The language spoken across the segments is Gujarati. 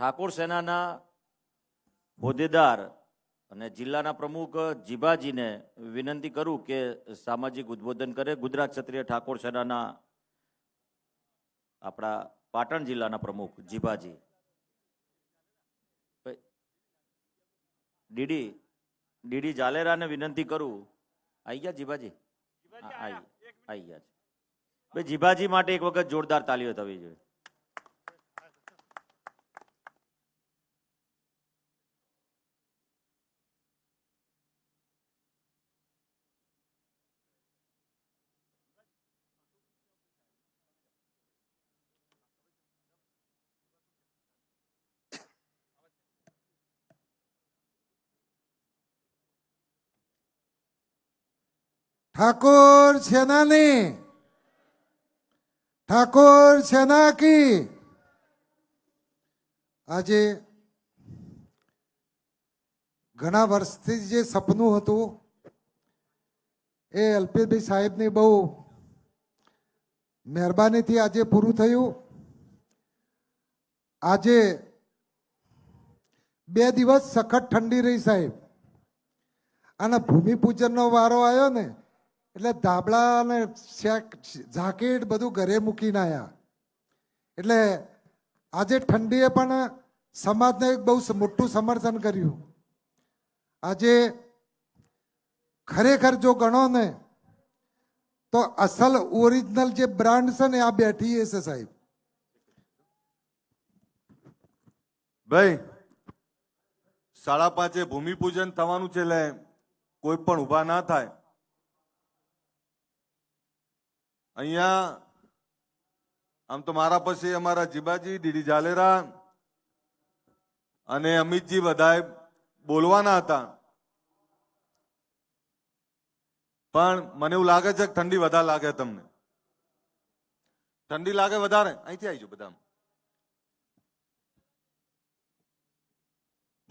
ઠાકોર સેનાના હોદ્દેદાર અને જિલ્લાના પ્રમુખ જીભાજીને વિનંતી કરું કે સામાજિક ઉદ્બોધન કરે. ગુજરાત ક્ષત્રિય ઠાકોર સેનાના આપણા પાટણ જિલ્લાના પ્રમુખ જીભાજી. ડીડી જાલેરાને વિનંતી કરું. આવી ગયા જીભાજી? આવી ગયા છે. જીભાજી માટે એક વખત જોરદાર તાલીઓ થવી જોઈએ. ठाकुर सेना ने ठाकुर सेना की आज घना वर्षथी जे सपनु हतुं ए अल्पेशभाई साहेब ने बहु मेहरबानी थी आज पूरुं थयुं. आज 2 दिवस सखत ठंडी रही साहेब અને ભૂમિપૂજનનો વારો આવ્યો ને એટલે ધાબળા અને જાકેટ બધું ઘરે મૂકીને આવ્યા. એટલે આજે ઠંડીએ પણ સમાજને એક બહુ મોટું સમર્થન કર્યું. આજે ખરેખર જો ગણો ને તો અસલ ઓરિજિનલ જે બ્રાન્ડ છે ને આ બેઠી છે સાહેબ. ભાઈ 5:30 ભૂમિપૂજન થવાનું છે એટલે કોઈ પણ ઊભા ના થાય. અહીંયા આમ તો મારા પછી અમારા જીબાજી, ડીડી જાલેરા અને અમિતજી બધાએ બોલવાના હતા, પણ મને એવું લાગે છે કે ઠંડી વધારે લાગે. તમને ઠંડી લાગે વધારે? અહીંથી આવી જાઓ બધા.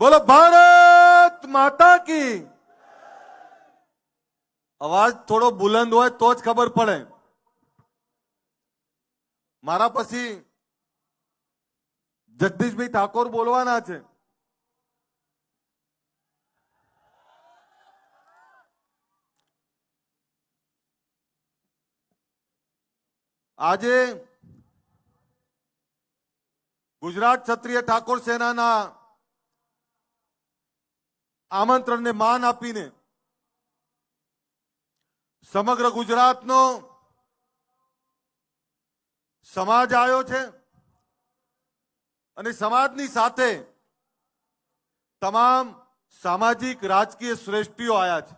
બોલો ભારત માતા કી. અવાજ થોડો બુલંદ હોય તો જ ખબર પડે. મારા પછી જગદીશભાઈ ઠાકોર બોલવાના છે. આજે ગુજરાત ક્ષત્રિય ઠાકોર સેનાના આમંત્રણને માન આપીને સમગ્ર ગુજરાતનો સમાજ આવ્યો છે અને સમાજની સાથે તમામ સામાજિક રાજકીય શ્રેષ્ઠીઓ આવ્યા છે.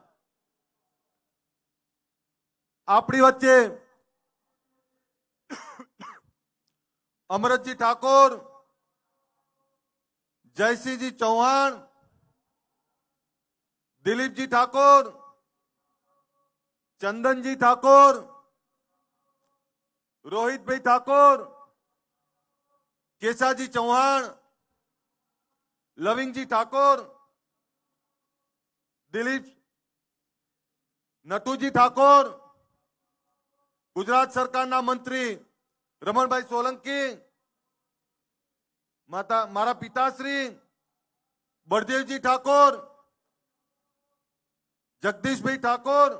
આપણી વચ્ચે અમરતજી ઠાકોર, જયસિંહજી ચૌહાણ, દિલીપજી ઠાકોર, ચંદનજી ઠાકોર, રોહિતભાઈ ઠાકોર, કેશાજી ચૌહાણ, લવિંગજી ઠાકોર, દિલીપ નટુજી ઠાકોર, ગુજરાત સરકારના મંત્રી રમણભાઈ સોલંકી, મારા પિતાશ્રી બળદેવજી ઠાકોર, જગદીશભાઈ ઠાકોર,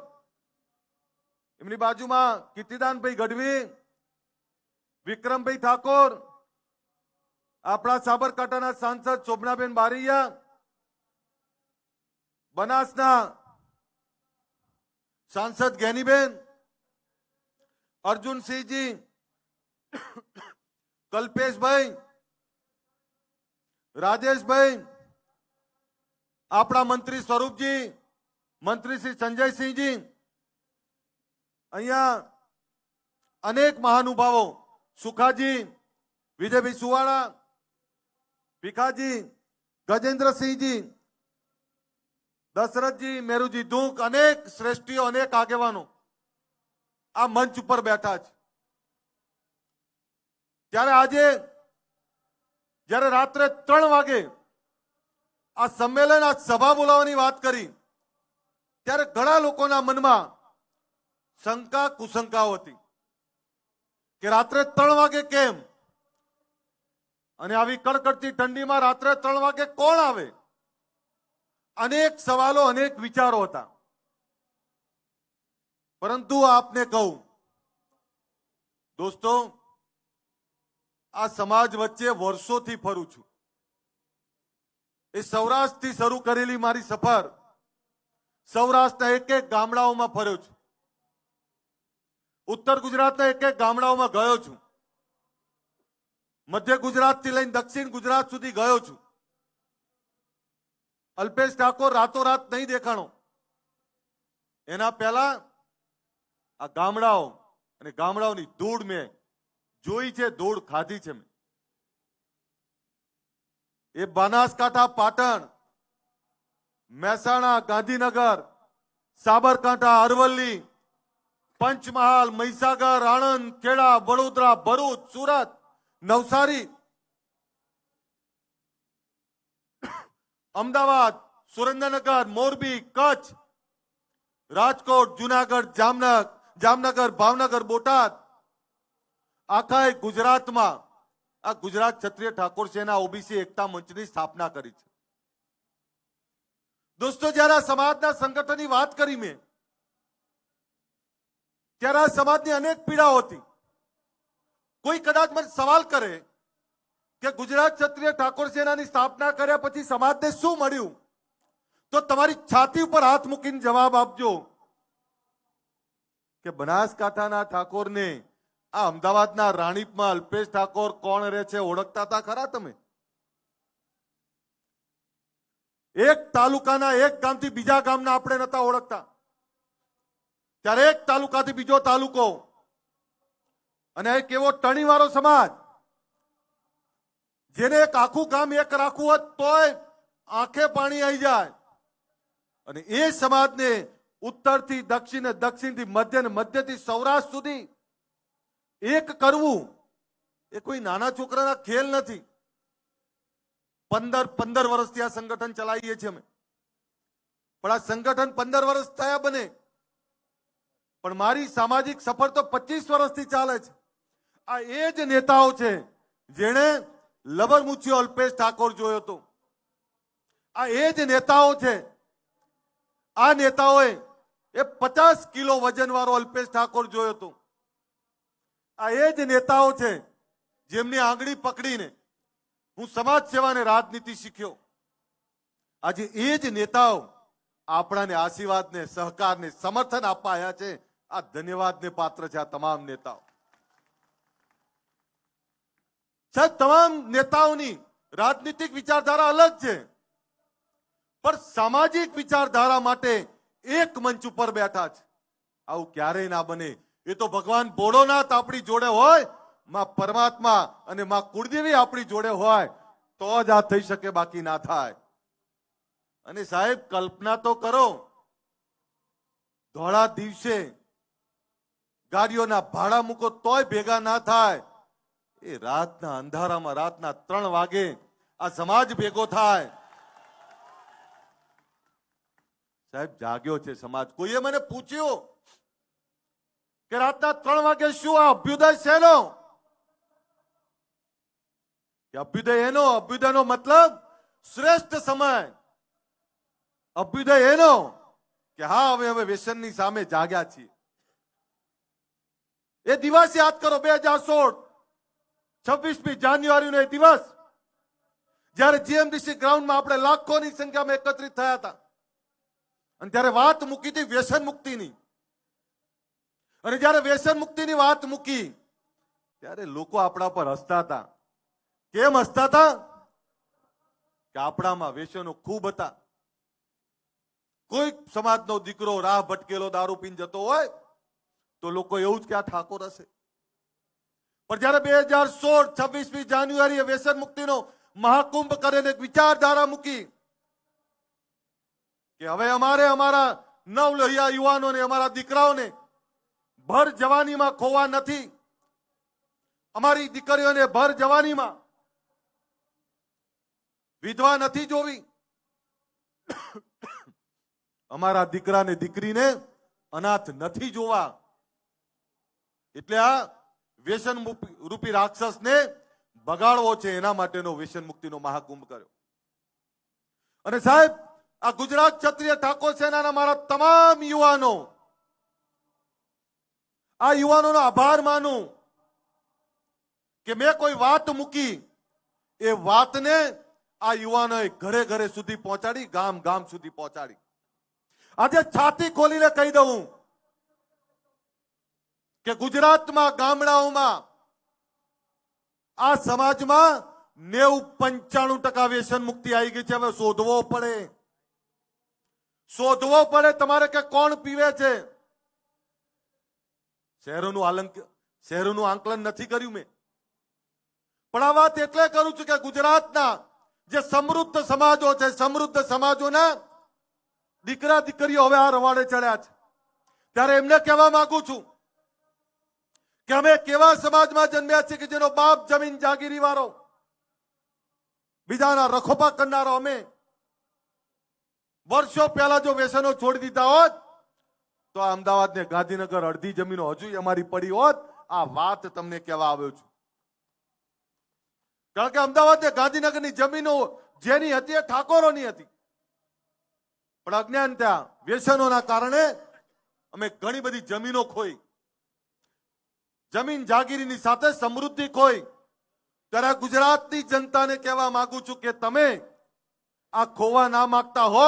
એમની બાજુમાં કીર્તિદાનભાઈ ગઢવી, વિક્રમભાઈ ઠાકોર, આપણા સાબરકાંઠાના સાંસદ શોભનાબેન બારૈયા, બનાસના સાંસદ જ્ઞાનીબેન, અર્જુનસિંહજી, કલ્પેશભાઈ, રાજેશભાઈ, આપણા મંત્રી સ્વરૂપજી, મંત્રી શ્રી સંજયસિંહજી, અહીંયા અનેક મહાનુભાવો, સુખાજી, વિજયભાઈ સુવાળા, ભીખાજી, ગજેન્દ્રસિંહજી, દશરથજી, મેરુજી ધૂક, અનેક શ્રેષ્ઠીઓ, અનેક આગેવાનો આ મંચ ઉપર બેઠા છે. ત્યારે આજે જ્યારે રાત્રે 3 વાગે આ સંમેલન, આ સભા બોલાવવાની વાત કરી ત્યારે ઘણા લોકોના મનમાં શંકા કુશંકાઓ હતી કે રાત્રે 3 વાગે કેમ? અને આવી કડકડતી ઠંડીમાં રાત્રે 3 વાગે કોણ આવે? અનેક સવાલો, અનેક વિચારો હતા. પરંતુ આપને કહું દોસ્તો, આ સમાજ વચ્ચે વર્ષોથી ફરું છું. એ સૌરાષ્ટ્રથી શરૂ કરેલી મારી સફર સૌરાષ્ટ્રના એક એક ગામડાઓમાં ફર્યો છું. ઉત્તર ગુજરાતના એક એક ગામડાઓમાં ગયો છું. મધ્ય ગુજરાતથી લઈને દક્ષિણ ગુજરાત સુધી ગયો છું. અલ્પેશ ઠાકોર રાતોરાત નહીં દેખાણો. એના પહેલા આ ગામડાઓ અને ગામડાઓની ધૂળ મેં જોઈ છે, ધૂળ ખાધી છે મેં. એ બનાસકાંઠા, પાટણ, મહેસાણા, ગાંધીનગર, સાબરકાંઠા, અરવલ્લી, પંચમહાલ, મહીસાગર, આણંદ, ખેડા, વડોદરા, ભરૂચ, સુરત, નવસારી, અમદાવાદ, સુરેન્દ્રનગર, મોરબી, કચ્છ, રાજકોટ, જુનાગઢ, જામનગર, ભાવનગર, બોટાદ, આખા ગુજરાતમાં આ ગુજરાત ક્ષત્રિય ઠાકોર સેના ઓબીસી એકતા મંચની સ્થાપના કરી છે. દોસ્તો, જ્યારે આ સમાજના સંગઠનની વાત કરી મેં, ત્યારે આ સમાજની અનેક પીડાઓ હતી. કોઈ કદાચ મને સવાલ કરે કે ગુજરાત ક્ષત્રિય ઠાકોર સેનાની સ્થાપના કર્યા પછી સમાજને શું મળ્યું, તો તમારી છાતી ઉપર હાથ મૂકીને જવાબ આપજો કે બનાસકાંઠાના ઠાકોરને આ અમદાવાદના રાણીપમાં અલ્પેશ ઠાકોર કોણ રહે છે ઓળખતા હતા ખરા તમે? એક તાલુકાના એક ગામથી બીજા ગામના આપણે નતા ઓળખતા. ત્યારે એક તાલુકાથી બીજો તાલુકો, અને એક એવો ટણીવાળો સમાજ જેને એક આખું ગામ એક રાખવું હોત તોય આંખે પાણી આવી જાય. અને એ સમાજને ઉત્તરથી દક્ષિણ, દક્ષિણથી મધ્ય, મધ્યથી સૌરાષ્ટ્ર સુધી એક કરવું એ કોઈ નાના છોકરાના ખેલ નથી. 15 વર્ષથી આ સંગઠન ચલાવીએ છીએ અમે. પણ આ સંગઠન 15 વર્ષ થયા બને, પણ મારી સામાજિક સફર તો 25 વર્ષથી ચાલે છે. આ એ જ નેતાઓ છે જેણે લબરમુછીઓ અલ્પેશ ઠાકોર જોયો હતો. આ એ જ નેતાઓ છે, આ નેતાઓએ એ 50 કિલો વજન વાળો અલ્પેશ ઠાકોર જોયો હતો. આ એ જ નેતાઓ છે જેમની આંગળી પકડીને હું સમાજ સેવાને રાજનીતિ શીખ્યો. આજે એ જ નેતાઓ આપણાને આશીર્વાદને, સહકારને, સમર્થન આપવા આવ્યા છે. આ ધન્યવાદને પાત્ર છે આ તમામ નેતાઓ. સાહેબ, તમામ નેતાઓની રાજનીતિક વિચારધારા અલગ છે, પણ સામાજિક વિચારધારા માટે એક મંચ ઉપર બેઠા છે. આવું ક્યારેય ના બને. એ તો ભગવાન ભોળોનાથ આપણી જોડે હોય, માં પરમાત્મા અને માં કુળદેવી આપણી જોડે હોય તો જ આ થઈ શકે, બાકી ના થાય. અને સાહેબ, કલ્પના તો કરો, ધોળા દિવસે ગાડીઓના ભાડા મૂકો તોય ભેગા ના થાય. એ રાતના અંધારામાં રાતના 3 વાગે આ સમાજ ભેગો થાય. સાહેબ, જાગ્યો છે સમાજ. કોઈએ મને પૂછ્યું કે રાતના 3 વાગે શું આ અભ્યુદય શેનો? કે અભ્યુદયનો મતલબ શ્રેષ્ઠ સમય. અભ્યુદય એનો કે હા, હવે વ્યસનની સામે જાગ્યા છીએ. એ દિવસ યાદ કરો, 2016 26મી જાન્યુઆરીનો એ દિવસ, જ્યારે જીએમડીસી ગ્રાઉન્ડમાં આપણે લાખોની સંખ્યામાં એકત્રિત થયા હતા. અને ત્યારે વાત મૂકી હતી વ્યસન મુક્તિની. અને જ્યારે વ્યસન મુક્તિની વાત મૂકી ત્યારે લોકો આપણા પર હસતા હતા. કેમ હસતા હતા? કે આપણામાં વ્યસનો ખૂબ હતા. કોઈ સમાજનો દીકરો રાહ ભટકેલો દારૂ પીને જતો હોય તો લોકો એવું જ કે આ ઠાકોર હશે. પણ જ્યારે 2016 26મી જાન્યુઆરીએ વ્યસન મુક્તિનો મહાકુંભ કરીને એક વિચારધારા મૂકી કે હવે અમારે અમારા નવલોહિયા યુવાનોને, અમારા દીકરાઓને ભર જવાનીમાં ખોવા નથી. અમારી દીકરીઓને ભર જવાનીમાં વિધવા નથી જોવી. અમારા દીકરાને, દીકરીને અનાથ નથી જોવા. એટલે આ વ્યસન રૂપી રાક્ષસને બગાડવો છે એના માટેનો વ્યસન મુક્તિનો મહાકુંભ કર્યો. અને સાહેબ, આ ગુજરાત ક્ષત્રિય ઠાકોર સેનાના મારા તમામ યુવાનો, આ યુવાનોનો આભાર માનું કે મેં કોઈ વાત મૂકી, એ વાતને આ યુવાનોએ ઘરે ઘરે સુધી પહોંચાડી, ગામ ગામ સુધી પહોંચાડી. આજે છાતી ખોલીને કહી દઉં કે ગુજરાતમાં ગામડાઓમાં આ સમાજમાં 90-95% વ્યસન મુક્તિ આવી ગઈ છે. હવે શોધવો પડે તમારે કે કોણ પીવે છે. શહેરોનું આંકલન નથી કર્યું મેં, પણ આ વાત એટલે કરું છું કે ગુજરાતના જે સમૃદ્ધ સમાજો છે, સમૃદ્ધ સમાજોના દીકરા દીકરીઓ હવે આ રવાડે ચડ્યા છે. ત્યારે એમને કહેવા માંગુ છું કે અમે કેવા સમાજમાં જન્મ્યા છીએ કે જેનો બાપ જમીન જાગીરી વાળો, બીજાના રખોપા કરનારો. અમે વર્ષો પહેલા જો વ્યસનો છોડી દીધા હોત તો અમદાવાદ ને ગાંધીનગર અડધી જમીનો હજુ અમારી પડી હોત. આ વાત તમને કહેવા આવ્યો છું. કારણ કે અમદાવાદ ને ગાંધીનગરની જમીનો જેની હતી એ ઠાકોરોની હતી, પણ અજ્ઞાનતા વ્યસનોના કારણે અમે ઘણી બધી જમીનો ખોઈ, જમીન જાગીરીની સાથે સમૃદ્ધિ ખોઈ. ત્યારે ગુજરાતની જનતાને કહેવા માંગુ છું કે તમે આ ખોવા ના માંગતા હો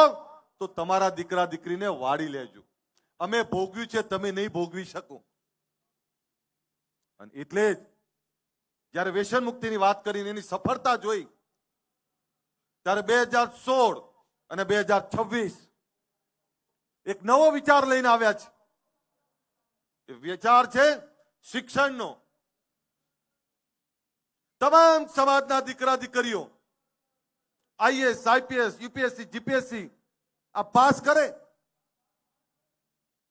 તો તમારા દીકરા દીકરીને વાળી લેજો. અમે ભોગવ્યું છે, તમે નહીં ભોગવી શકો. અને એટલે જ જ્યારે વ્યસન મુક્તિની વાત કરીને એની સફળતા જોઈ ત્યારે 2016 અને 2026 એક નવો વિચાર લઈને આવ્યા છે. એ વિચાર છે શિક્ષણનો. તમામ સમાજના દીકરા દીકરીઓ આઈએએસ, આઈપીએસ, યુપીએસસી, જીપીએસસી આ પાસ કરે.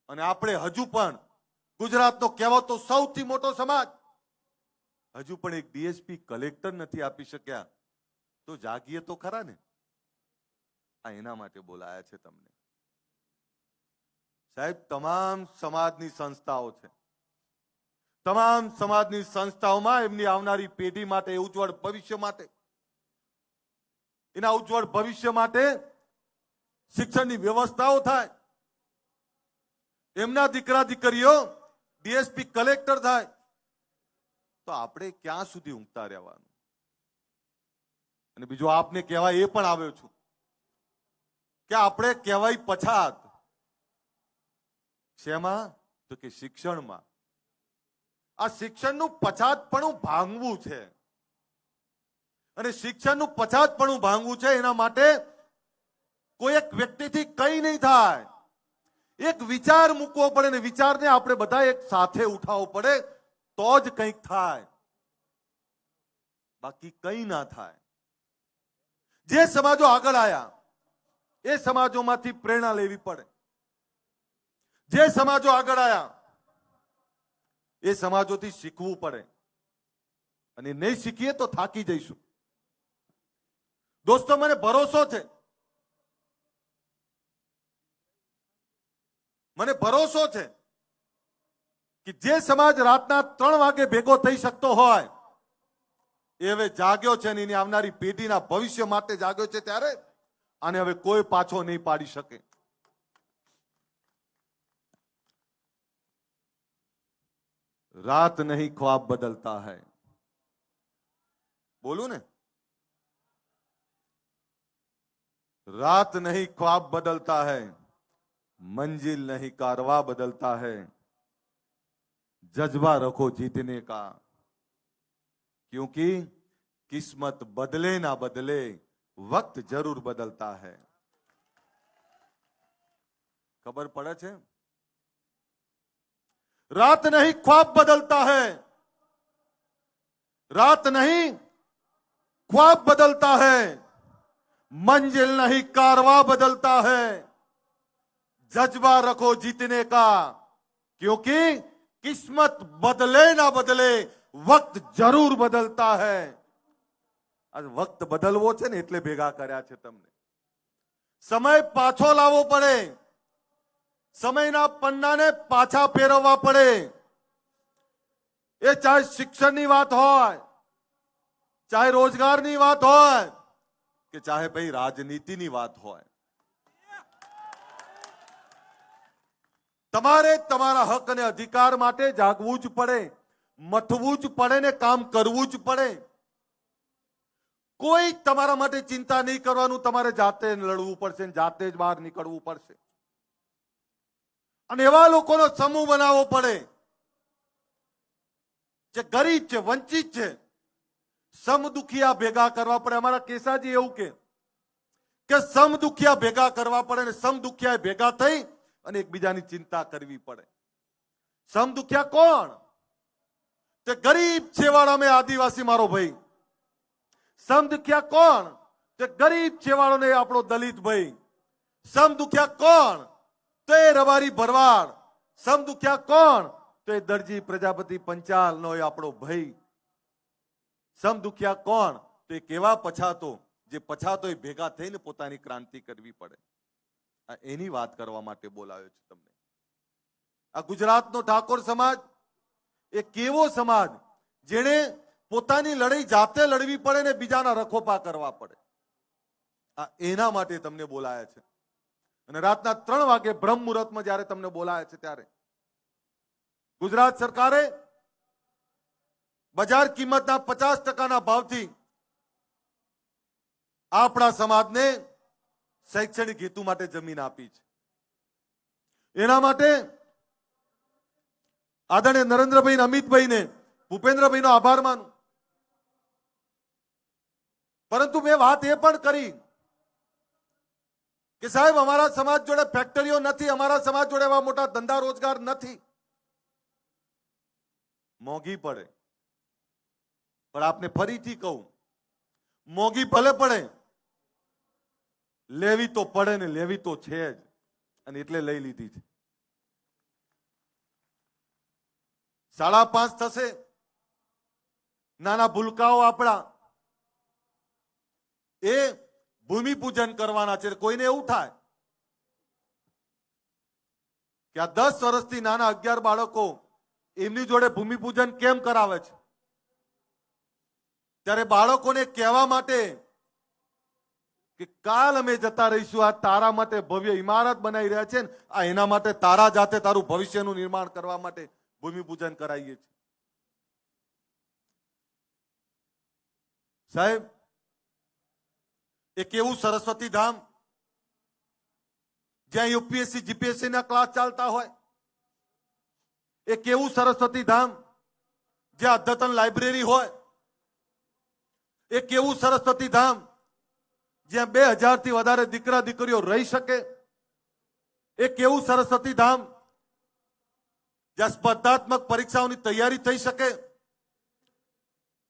અને આપણે હજુ પણ ગુજરાતનો કહેવાતો સૌથી મોટો સમાજ હજુ પણ એક ડીએસપી કલેક્ટર નથી આપી શક્યા. તો જાગીએ તો ખરા ને. આ એના માટે બોલાયા છે તમને. સાહેબ, તમામ સમાજની સંસ્થાઓ છે. તમામ સમાજની સંસ્થાઓમાં એમની આવનારી પેઢી માટે, ઉજ્જવળ ભવિષ્ય માટે, એના ઉજ્જવળ ભવિષ્ય માટે શિક્ષણની વ્યવસ્થાઓ થાય. એમના દીકરા દીકરીઓ ડીએસપી કલેક્ટર થાય. તો આપણે ક્યાં સુધી ઊંઘતા રહેવાનું? અને બીજું આપને કહેવાય એ પણ આવ્યો છું કે આપણે કહેવાય પછાત. શેમાં? તો કે શિક્ષણમાં. આ શિક્ષણનું પછાતપણું ભાંગવું છે. અને શિક્ષણનું પછાતપણું ભાંગવું છે એના માટે કોઈ એક વ્યક્તિથી કઈ નહીં થાય. એક વિચાર મૂકવો પડે ને વિચારને આપણે બધા એક સાથે ઉઠાવવો પડે તો જ કંઈક થાય, બાકી કંઈ ના થાય. જે સમાજો આગળ આવ્યા એ સમાજોમાંથી પ્રેરણા લેવી પડે. જે સમાજો આગળ આવ્યા એ સમાજોથી શીખવું પડે. અને નહીં શીખીએ તો થાકી જઈશું. દોસ્તો, મને ભરોસો છે, મને ભરોસો છે કે જે સમાજ રાતના 3 વાગે ભેગો થઈ શકતો હોય એ હવે જાગ્યો છે અને એની આવનારી પેઢીના ભવિષ્ય માટે જાગ્યો છે. ત્યારે આને હવે કોઈ પાછો નહીં પાડી શકે. રાત નહીં ખ્વાબ બદલતા હૈ. બોલું ને, रात नहीं ख्वाब बदलता है, मंजिल नहीं कारवा बदलता है, जज्बा रखो जीतने का, क्योंकि किस्मत बदले ना बदले वक्त जरूर बदलता है. खबर पड़े छे? रात नहीं ख्वाब बदलता है, रात नहीं ख्वाब बदलता है, मंजिल नहीं कारवा बदलता है, जज्बा रखो जीतने का, क्योंकि किस्मत बदले ना बदले वक्त जरूर बदलता है. आज वक्त बदलवो छे ने એટલે ભેગા કર્યા છે તમને. સમય પાછો લાવવો પડે, સમયના પન્નાને પાછા ફેરવવા પડે. એ ચાહે શિક્ષણની વાત હોય, ચાહે રોજગારની વાત હોય કે ચાહે ભાઈ રાજનીતિની વાત હોય, તમારે તમારા હક અને અધિકાર માટે જાગવું જ પડે, મથવું જ પડે ને કામ કરવું જ પડે. કોઈ તમારા માટે ચિંતા નહીં કરવાનું, તમારે જાતે લડવું પડશે, જાતે જ બહાર નીકળવું પડશે. અને એવા લોકોનો સમૂહ બનાવવો પડે જે ગરીબ છે, વંચિત છે, સમદુખિયા ભેગા કરવા પડે. અમારા કેસાજી એવું કે સમદુખિયા ભેગા કરવા પડે ને સમદુખિયા ભેગા થઈ અને એકબીજાની ચિંતા કરવી પડે. સમદુખિયા કોણ? તે ગરીબ છેવાડા મેં આદિવાસી મારો ભાઈ. સમદુખિયા કોણ? તે ગરીબ છેવાડો ને આપણો દલિત ભાઈ. સમદુખિયા કોણ? તો એ રબારી ભરવાડ. સમદુખિયા કોણ? તો એ દરજી પ્રજાપતિ પંચાલ નો એ આપણો ભાઈ. સમદુખિયા કોણ? તો એ કેવા પછાતો, જે પછાતો એ ભેગા થઈને પોતાની ક્રાંતિ કરવી પડે. એની વાત કરવા માટે બોલાવ્યો છે તમને. આ ગુજરાતનો ઠાકોર સમાજ એ કેવો સમાજ જેને પોતાની લડાઈ જાતે લડવી પડે ને બીજાના રખોપા કરવા પડે. આ એના માટે તમને બોલાયા છે. અને રાતના 3 વાગે બ્રહ્મ મુહૂર્તમાં જ્યારે તમને બોલાયા છે ત્યારે ગુજરાત સરકારે બજાર કિંમતના 50% ભાવથી આપણા સમાજને શૈક્ષણિક હેતુ માટે જમીન આપી છે. એના માટે આદરણીય નરેન્દ્રભાઈ, અમિતભાઈ ને ભૂપેન્દ્રભાઈ નો આભાર માનું. પરંતુ મેં વાત એ પણ કરી કે સાહેબ અમારા સમાજ જોડે ફેક્ટરીઓ નથી, અમારા સમાજ જોડે એવા મોટા ધંધા રોજગાર નથી. મોંઘી પડે, પણ આપને ફરીથી કહું, મોંઘી ભલે પડે, લેવી તો પડે ને લેવી તો છે જ. અને એટલે લઈ લીધી છે. 5.5 થશે. નાના ભૂલકાઓ આપણા એ ભૂમિપૂજન કરવાના છે. કોઈને એવું થાય કે આ 10 વર્ષથી નાના 11 બાળકો એમની જોડે ભૂમિપૂજન કેમ કરાવે છે, ત્યારે બાળકોને કહેવા માટે કે કાલ અમે જતા રહીશું, આ તારા માટે ભવ્ય ઇમારત બનાવી રહ્યા છે ને, આ એના માટે તારા જાતે તારું ભવિષ્યનું નિર્માણ કરવા માટે ભૂમિપૂજન કરાવીએ છીએ. સાહેબ, એક એવું સરસ્વતી ધામ જ્યાં યુપીએસસી જીપીએસસી ના ક્લાસ ચાલતા હોય, એક એવું સરસ્વતી ધામ જ્યાં અદ્યતન લાઇબ્રેરી હોય, એક એવું સરસ્વતી ધામ જ્યાં 2000 થી વધારે દીકરા દીકરીઓ રહી શકે, એક એવું સરસ્વતી ધામ જ્યાં સ્પર્ધાત્મક પરીક્ષાઓની તૈયારી થઈ શકે,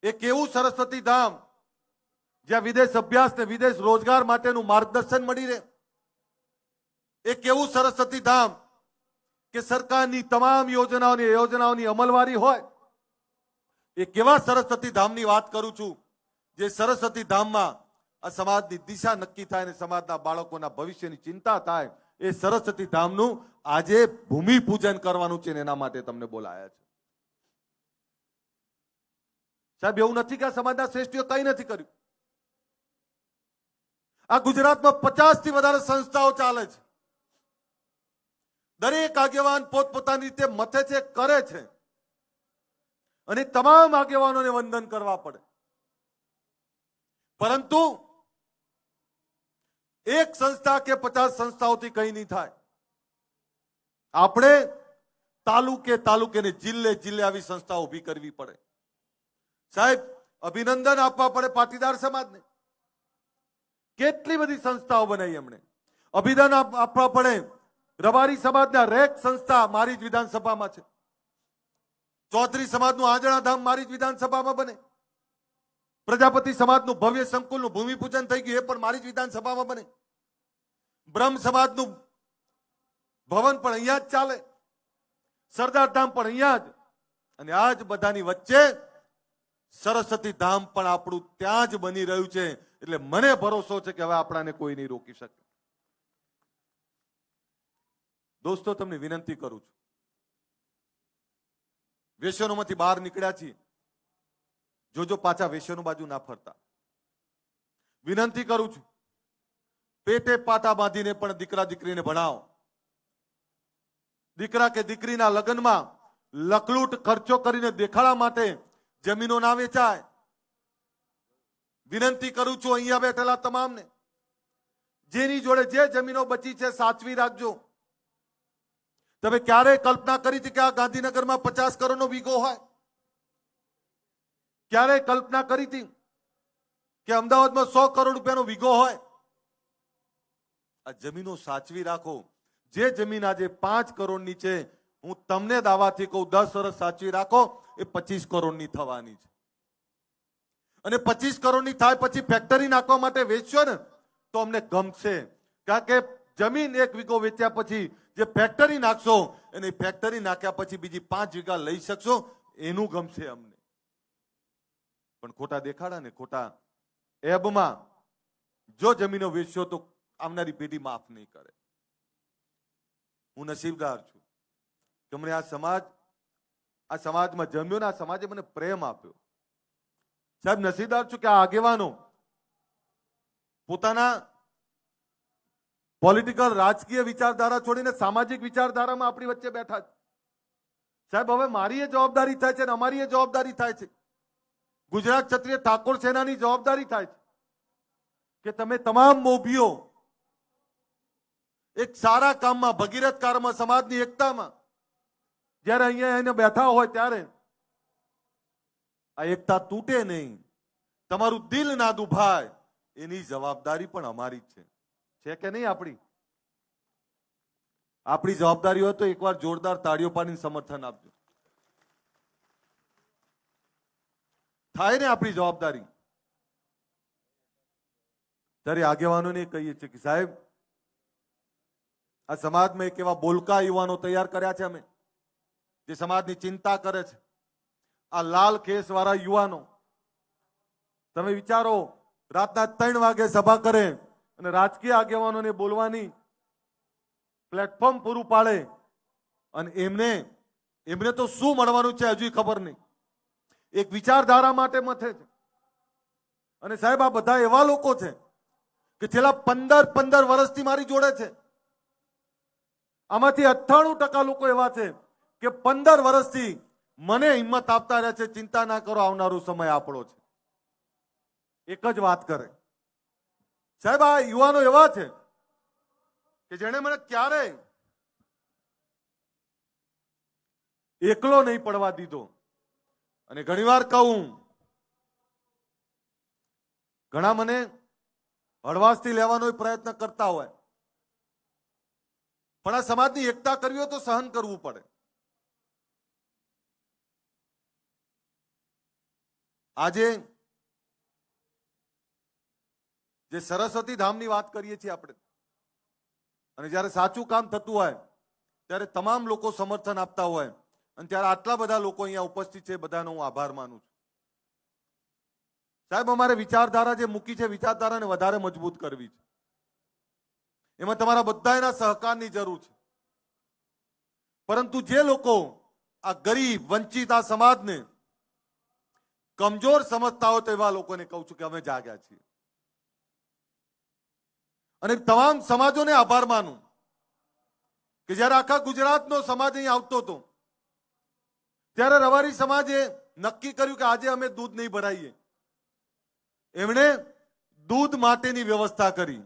એક એવું સરસ્વતી ધામ જ્યાં વિદેશ અભ્યાસ ને વિદેશ રોજગાર માટેનું માર્ગદર્શન મળી રહે, એક એવું સરસ્વતી ધામ કે સરકારની તમામ યોજનાઓની અમલવારી હોય. એક એવા સરસ્વતી ધામની વાત કરું છું જે સરસ્વતી ધામમાં આ સમાજની દિશા નક્કી થાય અને સમાજના બાળકોના ભવિષ્યની ચિંતા થાય. એ સરસ્વતી ધામનું આજે ભૂમિપૂજન કરવાનું છે, એના માટે તમને બોલાયા છે. સાહેબ, એવું નથી કે આ સમાજના શ્રેષ્ઠીઓ કંઈ નથી કર્યું. આ ગુજરાતમાં 50 થી વધારે સંસ્થાઓ ચાલે છે. દરેક આગેવાન પોતપોતાની રીતે મથે છે, કરે છે, અને તમામ આગેવાનોને વંદન કરવા પડે. પરંતુ એક સંસ્થા કે 50 સંસ્થાઓથી કંઈ નહીં થાય. આપણે તાલુકે ને જિલ્લે આવી સંસ્થાઓ ઊભી કરવી પડે. સાહેબ, અભિનંદન આપવા પડે પાટીદાર સમાજને. કેટલી બધી સંસ્થાઓ બનાવી એમણે. અભિનંદન આપવા પડે રબારી સમાજના રેક સંસ્થા મારી જ વિધાનસભામાં છે. ચૌધરી સમાજનું આંજણા ધામ મારી જ વિધાનસભામાં બને. પ્રજાપતિ સમાજનું ભવ્ય સંકુલનું ભૂમિપૂજન થઈ ગયું, એ પણ મારી જ વિધાનસભામાં બને. બ્રહ્મ સમાજનું ભવન પણ અહીંયા જ ચાલે. સરદાર ધામ પણ અહીંયા જ. અને આજ બધાની વચ્ચે સરસ્વતી ધામ પણ આપણું ત્યાં જ બની રહ્યું છે. એટલે મને ભરોસો છે કે હવે આપણાને કોઈ નહીં રોકી શકે. દોસ્તો, તમને વિનંતી કરું છું, વ્યસનોમાંથી બહાર નીકળ્યા છીએ, જોજો પાછા વેશ્યાનું બાજુ ના ફરતા. વિનંતી કરું છું, પેટે પાટા બાંધીને પણ દીકરા દીકરીને ભણાવો. દીકરા કે દીકરીના લગ્નમાં લકલૂટ ખર્ચો કરીને દેખાડા માટે જમીનો ના વેચાય. વિનંતી કરું છું અહીંયા બેઠેલા તમામને, જેની જોડે જે જમીનો બચી છે સાચવી રાખજો. તમે ક્યારે કલ્પના કરી હતી કે આ ગાંધીનગરમાં 50 કરોડનો વીઘો હોય? ક્યારે કલ્પના કરી હતી કે અમદાવાદમાં 100 કરોડ રૂપિયાનો વીઘો હોય? આ જમીનો સાચવી રાખો. જે જમીન આજે 5 કરોડની છે, હું તમને દાવાથી કહું 10 વર્ષ સાચવી રાખો, એ 25 કરોડની થવાની છે. અને 25 કરોડની થાય પછી ફેક્ટરી નાખવા માટે વેચશો ને તો અમને ગમશે. કારણ કે જમીન 1 વીઘો વેચ્યા પછી જે ફેક્ટરી નાખશો અને ફેક્ટરી નાખ્યા પછી બીજી 5 વીઘા લઈ શકશો, એનું ગમશે અમને. પણ ખોટા દેખાડા ને ખોટા એબમાં જો જમીનો વેચશો તો આવનારી પેઢી માફ નહીં કરે. હું નસીબદાર છું કે મને આ સમાજમાં જન્મ્યો ને આ સમાજે મને પ્રેમ આપ્યો. સાહેબ, નસીબદાર છું કે આ આગેવાનો પોતાના પોલિટિકલ રાજકીય વિચારધારા છોડીને સામાજિક વિચારધારામાં આપણી વચ્ચે બેઠા છે. સાહેબ, હવે મારી એ જવાબદારી થાય છે ને અમારી એ જવાબદારી થાય છે, ગુજરાત ક્ષત્રિય ઠાકોર સેનાની જવાબદારી થાય છે કે તમે તમામ મોભીઓ એક સારા કામમાં, ભગીરથ કાર્યમાં, સમાજની એકતામાં જ્યારે અહીંયા એને બેઠા હોય ત્યારે આ એકતા તૂટે નહીં, તમારું દિલ ના દુભાય, એની જવાબદારી પણ અમારી જ છે કે નહીં? આપણી જવાબદારી હોય તો એકવાર જોરદાર તાળીઓ પાડીને સમર્થન આપજો. થાય ને આપણી જવાબદારી? ત્યારે આગેવાનોને કહીએ છીએ કે સાહેબ, આ સમાજમાં એક એવા બોલકા યુવાનો તૈયાર કર્યા છે અમે, જે સમાજની ચિંતા કરે છે. આ લાલ કેસ વાળા યુવાનો, તમે વિચારો, રાતના 3 વાગે સભા કરે અને રાજકીય આગેવાનોને બોલવાની પ્લેટફોર્મ પૂરું પાડે, અને એમને તો શું મળવાનું છે હજુ ખબર નહીં. એક વિચારધારા માટે મથે છે. અને સાહેબ, આ બધા એવા લોકો છે કે છેલ્લા 15 વર્ષથી મારી જોડે છે. આમાંથી 98% લોકો એવા છે કે 15 વર્ષથી મને હિંમત આપતા રહે છે, ચિંતા ના કરો, આવનારો સમય આપણો છે. એક જ વાત કરે. સાહેબ, આ યુવાનો એવા છે કે જેણે મને ક્યારેય એકલો નહીં પડવા દીધો. અને ઘણીવાર કહું, ઘણા મને હળવાશથી લેવાનો પ્રયત્ન કરતા હોય, પણ આ સમાજની એકતા કરવી હોય તો સહન કરવું પડે. આજે જે સરસ્વતી ધામની વાત કરીએ છીએ આપણે, અને જ્યારે સાચું કામ થતું હોય ત્યારે તમામ લોકો સમર્થન આપતા હોય, અને ત્યારે આટલા બધા લોકો અહીંયા ઉપસ્થિત છે, બધાનો હું આભાર માનું છું. સાહેબ, અમારે વિચારધારા જે મૂકી છે, વિચારધારાને વધારે મજબૂત કરવી છે. એમાં તમારા બધાના સહકારની જરૂર છે. પરંતુ જે લોકો આ ગરીબ, વંચિત આ સમાજને કમજોર સમજતા હોય તો એવા લોકોને કહું છું કે અમે જાગ્યા છીએ. અને તમામ સમાજોને આભાર માનું કે જ્યારે આખા ગુજરાતનો સમાજ અહીં આવતો હતો ત્યારે રબારી સમાજે નક્કી કર્યું કે આજે અમે દૂધ નહીં ભરાઈએ. એમણે દૂધ માટેની વ્યવસ્થા કરી.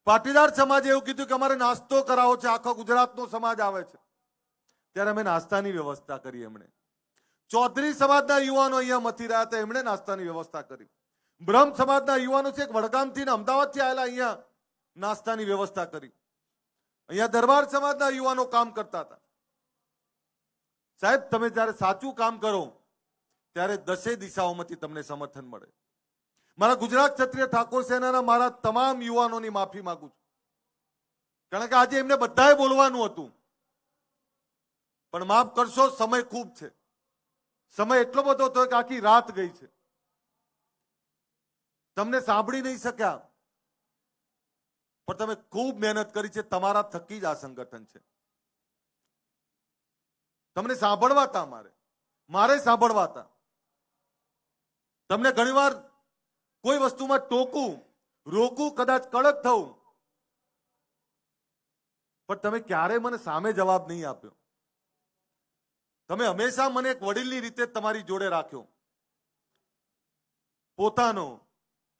પાટીદાર સમાજે એવું કીધું કે અમારે નાસ્તો કરાવો છે, આખો ગુજરાતનો સમાજ આવે છે, ત્યારે અમે નાસ્તાની વ્યવસ્થા કરી. એમણે ચૌધરી સમાજના યુવાનો અહીંયા મથી રહ્યા હતા, એમણે નાસ્તાની વ્યવસ્થા કરી. બ્રહ્મ સમાજના યુવાનો છે, વડગામથી અમદાવાદથી આવેલા, અહીંયા નાસ્તાની વ્યવસ્થા કરી. અહીંયા દરબાર સમાજના યુવાનો કામ કરતા હતા. સાહેબ, તમે જ્યારે સાચું કામ કરો ત્યારે 10 દિશાઓમાંથી તમને સમર્થન મળે. મારા ગુજરાત ક્ષત્રિય ઠાકોર સેનાના મારા તમામ યુવાનોની માફી માંગુ છું, કારણ કે આજે એમને બધાએ બોલવાનું હતું, પણ માફ કરશો, સમય ખૂબ છે. સમય એટલો બધો હતો કે આખી રાત ગઈ છે. તમને સાંભળી નહીં શક્યા, પણ તમે ખૂબ મહેનત કરી છે. તમારા થકી જ આ સંગઠન છે. તમને સાંભળવા હતા, મારે સાંભળવા હતા. તમને ઘણીવાર કોઈ વસ્તુમાં ટોકું, રોકું, કદાચ કડક થવું, પણ તમે ક્યારે મને સામે જવાબ નહીં આપ્યો. તમે હંમેશા મને એક વડીલની રીતે તમારી જોડે રાખ્યો.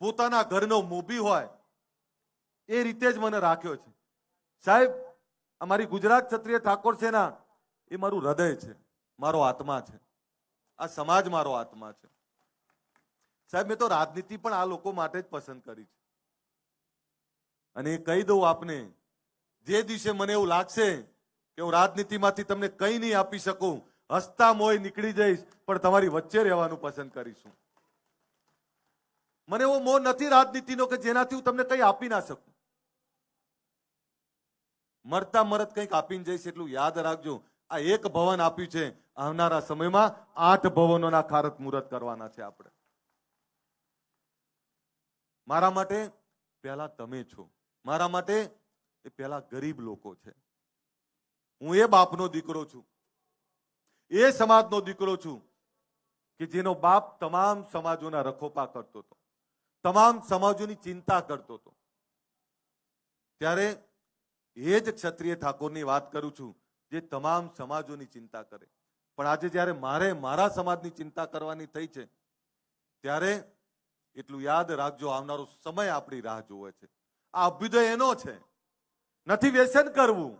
પોતાના ઘરનો મોભી હોય એ રીતે જ મને રાખ્યો છે. સાહેબ, અમારી ગુજરાત ક્ષત્રિય ઠાકોર સેના એ મારું હૃદય છે, મારો આત્મા છે, આ સમાજ મારો આત્મા છે. સાહેબ, મેં તો રાજનીતિ પણ આ લોકો માટે જ પસંદ કરી છે. અને એ કહી દઉં આપને, જે દિવસે મને એવું લાગશે કે હું રાજનીતિમાંથી તમને કંઈ નહીં આપી શકું, હસતા મોય નીકળી જઈશ, પણ તમારી વચ્ચે રહેવાનું પસંદ કરીશું. મને એવો મોહ નથી રાજનીતિનો કે જેનાથી હું તમને કંઈ આપી ના શકું. મરતા મરત કંઈક આપીને જઈશ એટલું યાદ રાખજો. આ એક ભવન આપ્યું છે, આવનારા સમયમાં 8 ભવનોના ખારત મુહૂર્ત કરવાના છે આપણે. મારા માટે પહેલા તમે છો, મારા માટે એ પહેલા ગરીબ લોકો છે. હું એ બાપનો દીકરો છું, એ સમાજનો દીકરો છું કે જેનો બાપ તમામ સમાજોના રખોપા કરતો હતો, તમામ સમાજોની ચિંતા કરતો હતો. ત્યારે એ જ ક્ષત્રિય ઠાકોરની વાત કરું છું જે તમામ સમાજોની ચિંતા કરે. પણ આજે જ્યારે મારા સમાજની ચિંતા કરવાની થઈ છે, ત્યારે એટલું યાદ રાખજો, આવનારો સમય આપણી રાહ જોવે છે. આ અભ્યુદય એનો છે, નથી વ્યસન કરવું.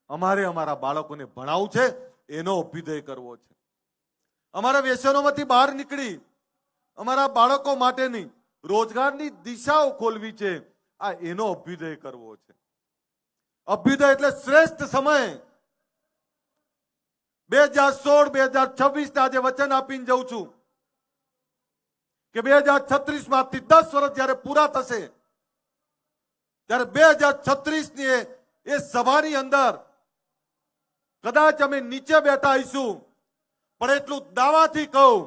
અમારે અમારા બાળકોને ભણાવવું છે, એનો અભ્યુદય કરવો છે. અમારા વ્યસનોમાંથી બહાર નીકળી અમારા બાળકો માટેની રોજગારની દિશાઓ ખોલવી છે, આ એનો અભ્યુદય કરવો છે. અભ્યુદય એટલે શ્રેષ્ઠ સમય 2016-2026 આજે વચન આપીને જઉં છું કે 2036 માંથી 10 વર્ષ જ્યારે પૂરા થશે, ત્યારે 2036 ની એ સભાની અંદર કદાચ અમે નીચે બેઠા આવીશું, પણ એટલું દાવાથી કહું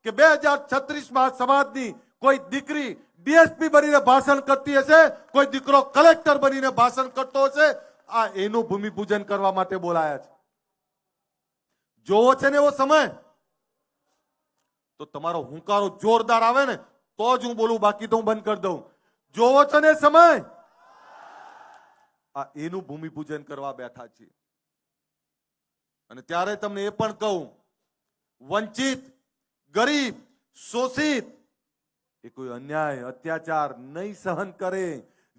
કે 2036 માં સમાજની કોઈ દીકરી ડીએસપી બનીને ભાષણ કરતી હશે, કોઈ દીકરો કલેક્ટર બનીને ભાષણ કરતો હશે. આ એનું ભૂમિપૂજન કરવા માટે બોલાયા છે. જોવો છે ને એવો સમય, તો તમારો હુંકારો જોરદાર આવે ને તો જ હું બોલું, બાકી તો હું બંધ કરી દઉં. જોવો છો ને સમય, આ એનું ભૂમિપૂજન કરવા બેઠા છીએ. અને ત્યારે તમને એ પણ કહું, વંચિત, ગરીબ, શોષિત એ કોઈ અન્યાય અત્યાચાર નહીં સહન કરે.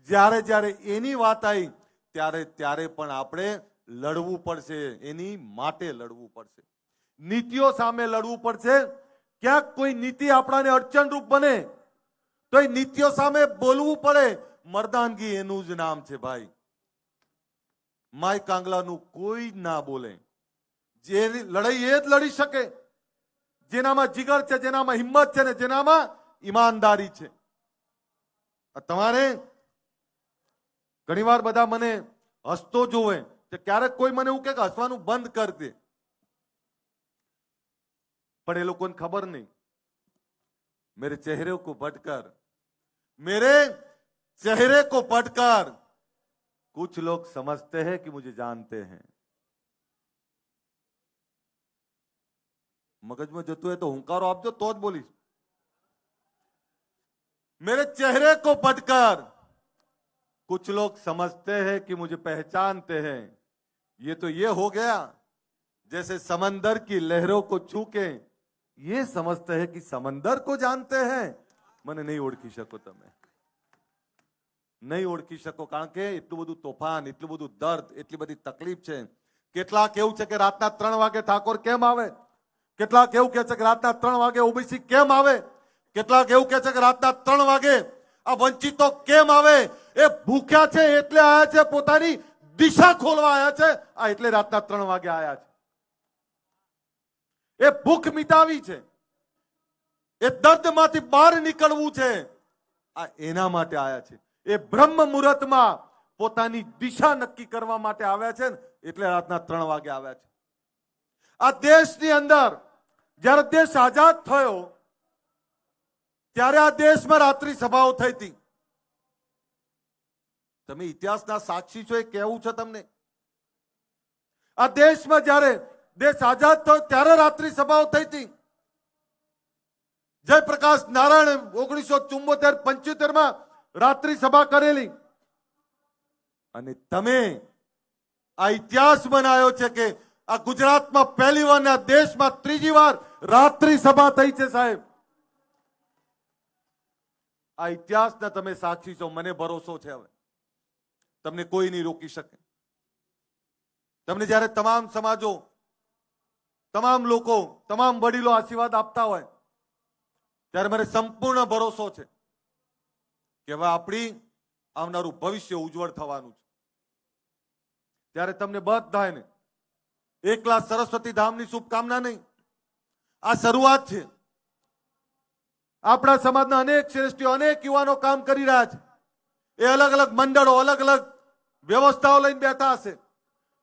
જ્યારે જ્યારે એની વાત આવી ત્યારે પણ આપણે લડવું પડશે, એની માટે લડવું પડશે, નીતિઓ સામે લડવું પડશે. ક્યાંક કોઈ નીતિ આપણાને અડચણરૂપ બને તો એ નીતિઓ સામે બોલવું પડે. મર્દાનગી એનું જ નામ છે ભાઈ. માય કાંગલાનું કોઈ ના બોલે. જે લડાઈ એ જ લડી શકે જેનામાં જીગર છે, જેનામાં હિંમત છે ને જેનામાં ઈમાનદારી છે. તમારે ઘણીવાર બધા મને હસતો જોવે, ક્યારેક કોઈ મને એવું કે હસવાનું બંધ કરી દે, પણ એ લોકોને ખબર નહીં मेरे चेहरे को पढ़कर कुछ लोग समझते हैं कि मुझे जानते हैं. મગજમાં જતું હોય તો હુંકારો આપજો તો જ બોલીશ. मेरे चेहरे को पढ़कर कुछ लोग समझते हैं कि मुझे पहचानते हैं. ये तो ये हो गया जैसे समंदर की लहरों को छू के ये समझते हैं कि समंदर को जानते हैं. મને નહીં ઓળખી શકો, તમે નહીં ઓળખી શકો, કારણ કે એટલું બધું તોફાન, એટલું બધું દર્દ, એટલી બધી તકલીફ છે. કેટલાક એવું છે કે રાતના 3 વાગે ઠાકોર કેમ આવે, કેટલાક એવું કહે છે કે રાતના 3 વાગે ઓબીસી કેમ આવે, કેટલાક એવું કહે છે કે રાતના 3 વાગે આ વંચિતો કેમ આવે. એ ભૂખ્યા છે એટલે આયા છે, પોતાની દિશા ખોલવા આયા છે, આ એટલે રાતના 3 વાગે આયા છે. એ ભૂખ મિટાવી છે, એ દર્દમાંથી બહાર નીકળવું છે, આ એના માટે આયા છે. એ બ્રહ્મ મુહૂર્તમાં પોતાની દિશા નક્કી કરવા માટે આવ્યા છે, એટલે રાતના 3 વાગે આવ્યા છે. આ દેશની અંદર જ્યારે દેશ આઝાદ થયો ત્યારે આ દેશમાં રાત્રિ સભાઓ થઈ હતી. તમે ઇતિહાસના સાક્ષી છો, એ કહેવું છે તમને. આ દેશમાં જ્યારે દેશ આઝાદ થયો ત્યારે રાત્રિ સભાઓ થઈ હતી. જયપ્રકાશ નારાયણ 1974-75 રાત્રિ સભા કરેલી, અને તમે આ ઇતિહાસ બનાવ્યો છે કે આ ગુજરાતમાં પહેલી વાર ને આ દેશમાં ત્રીજી વાર રાત્રિ સભા થઈ છે. સાહેબ, આ ઇતિહાસના તમે સાક્ષી છો. મને ભરોસો છે હવે તમને કોઈ નહીં રોકી શકે. તમને જ્યારે તમામ સમાજો, તમામ લોકો, તમામ વડીલો આશીર્વાદ આપતા હોય ત્યારે મને સંપૂર્ણ ભરોસો છે કે હવે આપણી આવનારું ભવિષ્ય ઉજ્જવળ થવાનું છે. ત્યારે તમને બધાને એકલા સરસ્વતી ધામની શુભકામના નહીં, આ શરૂઆત છે. આપણા સમાજના અનેક શ્રેષ્ઠીઓ, અનેક યુવાનો કામ કરી રહ્યા છે. એ અલગ અલગ મંડળો, અલગ અલગ વ્યવસ્થાઓ લઈને બેઠા હશે,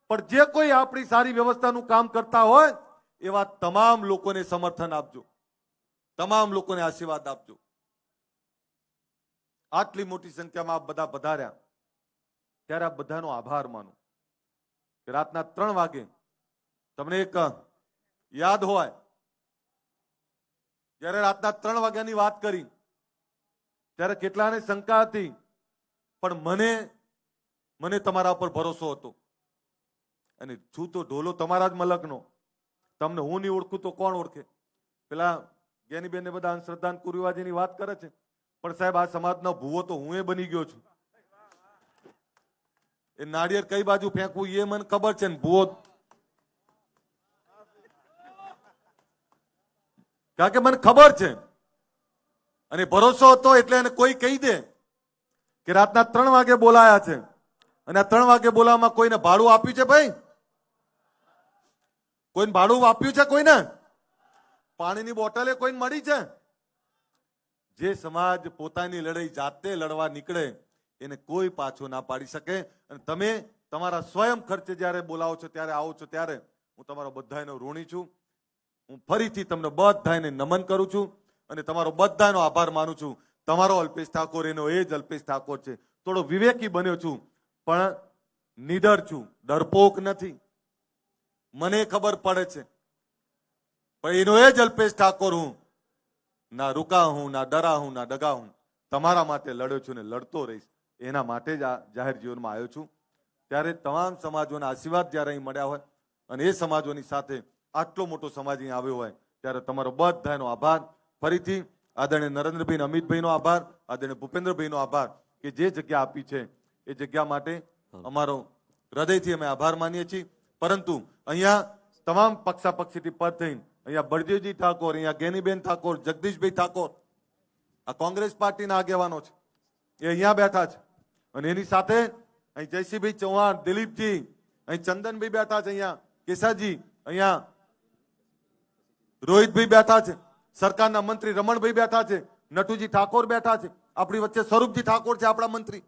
પણ જે કોઈ આપણી સારી વ્યવસ્થાનું કામ કરતા હોય એવા તમામ લોકોને સમર્થન આપજો, તમામ લોકોને આશીર્વાદ આપજો. આટલી મોટી સંખ્યામાં આપ બધા પધાર્યા ત્યારે આ બધાનો આભાર માનું. કે રાતના 3 વાગે તમને એક યાદ હોય, જ્યારે રાતના 3 વાગ્યાની વાત કરી ત્યારે કેટલાને શંકા હતી, પણ મને તમારા પર ભરોસો હતો. અને છું તો ઢોલો તમારા જ મલકનો, તમને હું નહીં ઓળખું તો કોણ ઓળખે? પેલા જ્ઞાનીબેન ને બધા અંધશ્રદ્ધા કુરિવાજીની વાત કરે છે, પણ સાહેબ આ સમાજનો ભૂવો તો હું બની ગયો છું. એ નાળિયેર કઈ બાજુ ફેંકવું એ મને ખબર છે ને ભૂવો, કારણ કે મને ખબર છે અને ભરોસો હતો. એટલે એને કોઈ કહી દે કે રાતના 3 વાગે બોલાયા છે અને આ 3 વાગે બોલાવવામાં કોઈને ભાડું આપ્યું છે? ભાઈ, કોઈને ભાડું આપ્યું છે? કોઈને પાણીની બોટલે કોઈને મળી છે? જે સમાજ પોતાની લડાઈ જાતે લડવા નીકળે એને કોઈ પાછો ના પાડી શકે. અને તમે તમારા સ્વયં ખર્ચે જ્યારે બોલાવો છો, ત્યારે આવો છો, ત્યારે હું તમારો બધાનો ઋણી છું. હું ફરીથી તમને બધાને નમન કરું છું અને તમારો બધાનો આભાર માનું છું. તમારો અલ્પેશ ઠાકોર એનો એ જ અલ્પેશ ઠાકોર છે. થોડો વિવેકી બન્યો છું, પણ નીડર છું, ડરપોક નથી. મને ખબર પડે છે, પણ એનો એ જ અલ્પેશ ઠાકોર હું. ના રૂકા હું, ના ડરા હું, ના ડગા હું. તમારા માટે લડ્યો છું ને લડતો રહીશ. એના માટે જ આ જાહેર જીવનમાં આવ્યો છું. ત્યારે તમામ સમાજોના આશીર્વાદ જ્યારે અહીં મળ્યા હોય અને એ સમાજોની સાથે આટલો મોટો સમાજ અહીં આવ્યો હોય ત્યારે તમારો બધાનો આભાર. ફરીથી આદરણીય નરેન્દ્રભાઈ, અમિતભાઈનો આભાર, આદરણીય ભૂપેન્દ્રભાઈનો આભાર કે જે જગ્યા આપી છે એ જગ્યા માટે અમારો હૃદયથી અમે આભાર માનીએ છીએ. પરંતુ અહીંયા તમામ પક્ષાપક્ષીથી પદ થઈને અહીંયા બળદેવજી ઠાકોર, અહીંયા જ્ઞાનીબેન ઠાકોર, જગદીશભાઈ ઠાકોર, આ કોંગ્રેસ પાર્ટીના આગેવાનો છે, એ અહીંયા બેઠા છે. અને એની સાથે અહીં જયસિંહભાઈ ચૌહાણ, દિલીપજી, અહીં ચંદનભાઈ બેઠા છે, અહીંયા કેસાજી, અહીંયા રોહિતભાઈ બેઠા છે, સરકારના મંત્રી રમણભાઈ બેઠા છે, નટુજી ઠાકોર બેઠા છે, આપણી વચ્ચે સ્વરૂપજી ઠાકોર છે આપણા મંત્રી,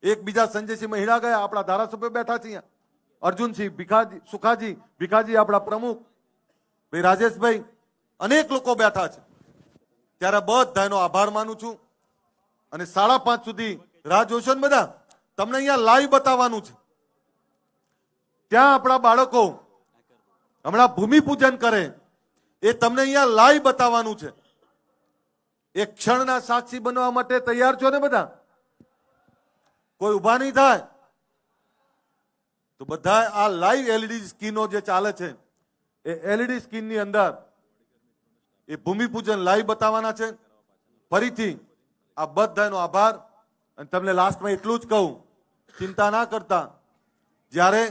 એક બીજા સંજયસિંહ મહિડા ગયા, આપણા ધારાસભ્ય બેઠા છે, અહીંયા અર્જુનસિંહ ભીખાજી આપણા પ્રમુખ ભાઈ રાજેશભાઈ, અનેક લોકો બેઠા છે. ત્યારે બધાનો આભાર માનું છું. અને 5:30 સુધી રાહ જોશો ને બધા. તમને અહીંયા લાઈવ બતાવવાનું છે. ત્યાં આપણા બાળકો હમણાં ભૂમિપૂજન કરે એ તમને અહીંયા લાઈવ બતાવવાનું છે. એક ક્ષણના સાક્ષી બનવા માટે તૈયાર છો ને બધા? કોઈ ઉભા નહીં થાય તો બધા આ લાઈવ એલઈડી સ્ક્રીનો જે ચાલે છે એ એલઈડી સ્ક્રીનની અંદર એ ભૂમિપૂજન લાઈવ બતાવવાના છે. ફરીથી આ બધાનો આભાર. અને તમને લાસ્ટમાં એટલું જ કહું, ચિંતા ના કરતા. જ્યારે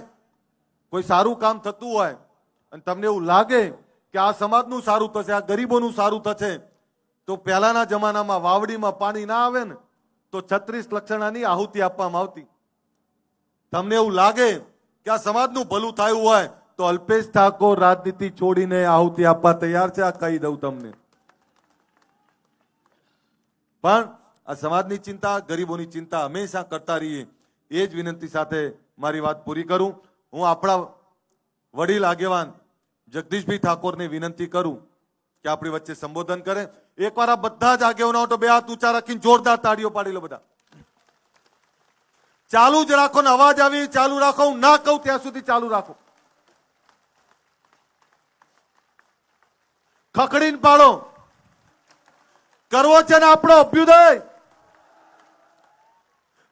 કોઈ સારું કામ થતું હોય અને તમને એવું લાગે કે આ સમાજનું સારું થશે, આ ગરીબોનું સારું થશે, તો પહેલાના જમાનામાં વાવડીમાં પાણી ના આવે ને તો 36 લક્ષણાની આહુતિ આપવામાં આવતી. તમને એવું લાગે કે આ સમાજનું ભલું થયું હોય તો અલ્પેશ ઠાકોર રાજનીતિ છોડીને આહુતિ આપવા તૈયાર છે. આ કહી દઉં તમને. પણ આ સમાજની ચિંતા, ગરીબોની ચિંતા હંમેશા કરતા રહીએ એ જ વિનંતી સાથે મારી વાત પૂરી કરું. હું આપણા વડીલ આગેવાન જગદીશભાઈ ઠાકોરને વિનંતી કરું કે આપણી વચ્ચે સંબોધન કરે. એકવાર આ બધા જ આગેવાનો તો બે હાથ ઊંચા રાખીને જોરદાર તાળીઓ પાડી લો બધા. ચાલુ જ રાખો ને, અવાજ આવી ચાલુ રાખો, હું ના કહું ત્યાં સુધી ચાલુ રાખો. ખખડીને પાડો. કરવો છે ને આપણો અભ્યુદય,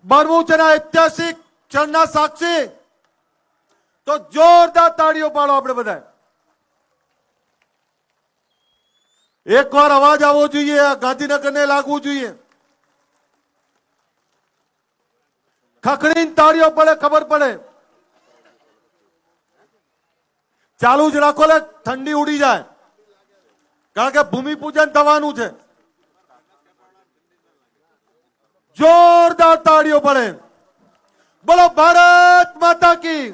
બનવું છે ને ઐતિહાસિક ક્ષણના સાક્ષી, તો જોરદાર તાળીઓ પાડો આપણે બધા. એકવાર અવાજ આવવો જોઈએ, આ ગાંધીનગરને લાગવું જોઈએ. ખખડીને તાળીઓ પડે, ખબર પડે. ચાલુ જ રાખો લે, ઠંડી ઉડી જાય, કારણ કે ભૂમિપૂજન થવાનું છે. જોરદાર તાળીઓ પડે. બોલો ભારત માતા કી.